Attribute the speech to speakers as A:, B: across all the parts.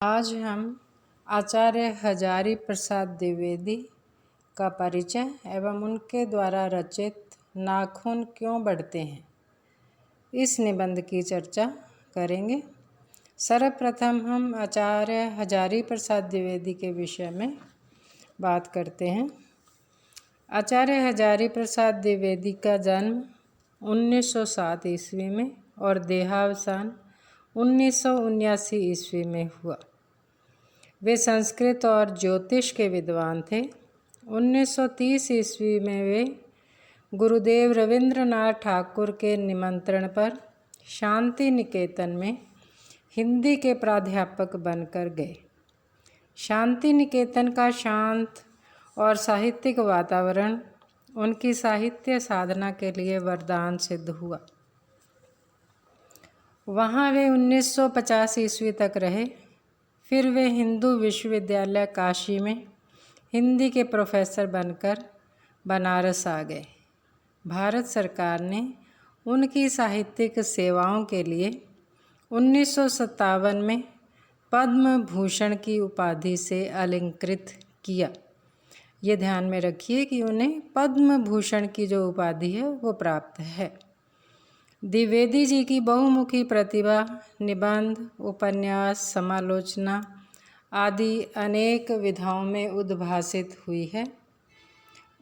A: आज हम आचार्य हजारी प्रसाद द्विवेदी का परिचय एवं उनके द्वारा रचित नाखून क्यों बढ़ते हैं इस निबंध की चर्चा करेंगे। सर्वप्रथम हम आचार्य हजारी प्रसाद द्विवेदी के विषय में बात करते हैं। आचार्य हजारी प्रसाद द्विवेदी का जन्म 1907 ईस्वी में और देहावसान 1979 ईस्वी में हुआ। वे संस्कृत और ज्योतिष के विद्वान थे। 1930 ईस्वी में वे गुरुदेव रविंद्रनाथ ठाकुर के निमंत्रण पर शांति निकेतन में हिंदी के प्राध्यापक बनकर गए। शांति निकेतन का शांत और साहित्यिक वातावरण उनकी साहित्य साधना के लिए वरदान सिद्ध हुआ। वहाँ वे 1950 ईस्वी तक रहे। फिर वे हिंदू विश्वविद्यालय काशी में हिंदी के प्रोफेसर बनकर बनारस आ गए। भारत सरकार ने उनकी साहित्यिक सेवाओं के लिए 1957 में पद्म भूषण की उपाधि से अलंकृत किया। ये ध्यान में रखिए कि उन्हें पद्म भूषण की जो उपाधि है वो प्राप्त है। द्विवेदी जी की बहुमुखी प्रतिभा निबंध, उपन्यास, समालोचना आदि अनेक विधाओं में उद्भासित हुई है।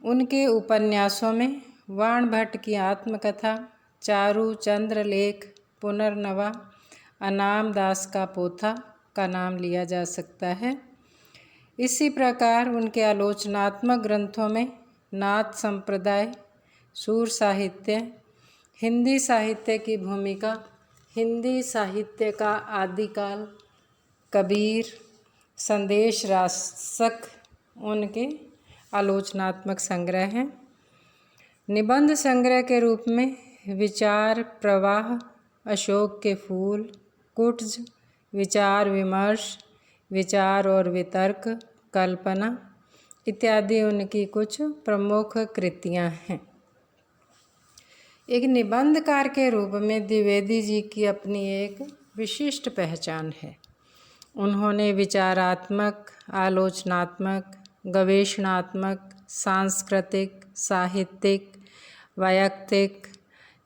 A: उनके उपन्यासों में वाणभट्ट की आत्मकथा, चारू चंद्रलेख, पुनर्नवा, अनाम दास का पोथा का नाम लिया जा सकता है। इसी प्रकार उनके आलोचनात्मक ग्रंथों में नाथ संप्रदाय, सूर साहित्य, हिंदी साहित्य की भूमिका, हिंदी साहित्य का आदिकाल, कबीर, संदेश रासक उनके आलोचनात्मक संग्रह हैं। निबंध संग्रह के रूप में विचार प्रवाह, अशोक के फूल, कुट्ज, विचार विमर्श, विचार और वितर्क, कल्पना इत्यादि उनकी कुछ प्रमुख कृतियां हैं। एक निबंधकार के रूप में द्विवेदी जी की अपनी एक विशिष्ट पहचान है। उन्होंने विचारात्मक, आलोचनात्मक, गवेषणात्मक, सांस्कृतिक, साहित्यिक, वैयक्तिक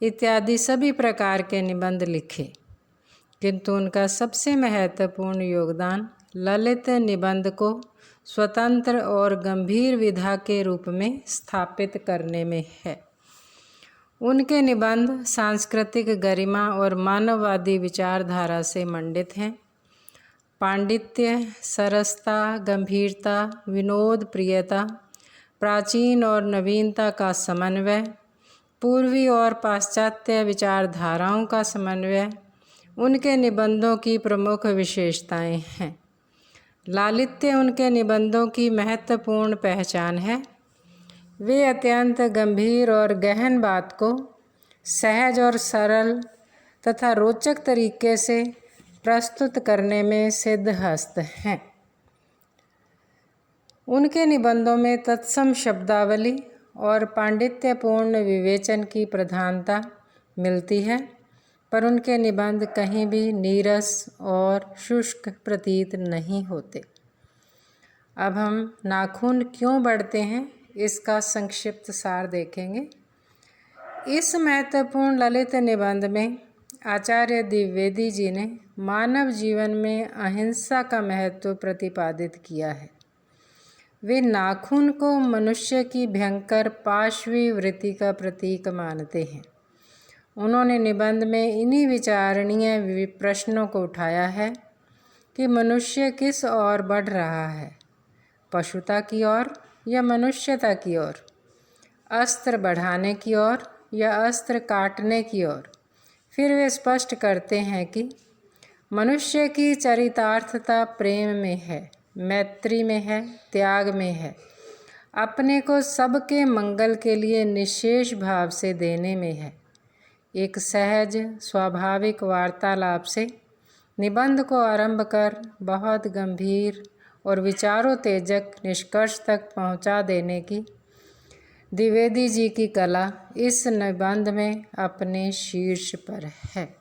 A: इत्यादि सभी प्रकार के निबंध लिखे, किंतु उनका सबसे महत्वपूर्ण योगदान ललित निबंध को स्वतंत्र और गंभीर विधा के रूप में स्थापित करने में है। उनके निबंध सांस्कृतिक गरिमा और मानववादी विचारधारा से मंडित हैं। पांडित्य, सरसता, गंभीरता, विनोद प्रियता, प्राचीन और नवीनता का समन्वय, पूर्वी और पाश्चात्य विचारधाराओं का समन्वय उनके निबंधों की प्रमुख विशेषताएं हैं। लालित्य उनके निबंधों की महत्वपूर्ण पहचान है। वे अत्यंत गंभीर और गहन बात को सहज और सरल तथा रोचक तरीके से प्रस्तुत करने में सिद्धहस्त हैं। उनके निबंधों में तत्सम शब्दावली और पांडित्यपूर्ण विवेचन की प्रधानता मिलती है, पर उनके निबंध कहीं भी नीरस और शुष्क प्रतीत नहीं होते। अब हम नाखून क्यों बढ़ते हैं इसका संक्षिप्त सार देखेंगे। इस महत्वपूर्ण ललित निबंध में आचार्य द्विवेदी जी ने मानव जीवन में अहिंसा का महत्व प्रतिपादित किया है। वे नाखून को मनुष्य की भयंकर पाशवी वृत्ति का प्रतीक मानते हैं। उन्होंने निबंध में इन्हीं विचारणीय प्रश्नों को उठाया है कि मनुष्य किस ओर बढ़ रहा है, पशुता की ओर या मनुष्यता की ओर, अस्त्र बढ़ाने की ओर या अस्त्र काटने की ओर। फिर वे स्पष्ट करते हैं कि मनुष्य की चरितार्थता प्रेम में है, मैत्री में है, त्याग में है, अपने को सबके मंगल के लिए निशेष भाव से देने में है। एक सहज स्वाभाविक वार्तालाप से निबंध को आरंभ कर बहुत गंभीर और विचारोत्तेजक निष्कर्ष तक पहुंचा देने की द्विवेदी जी की कला इस निबंध में अपने शीर्ष पर है।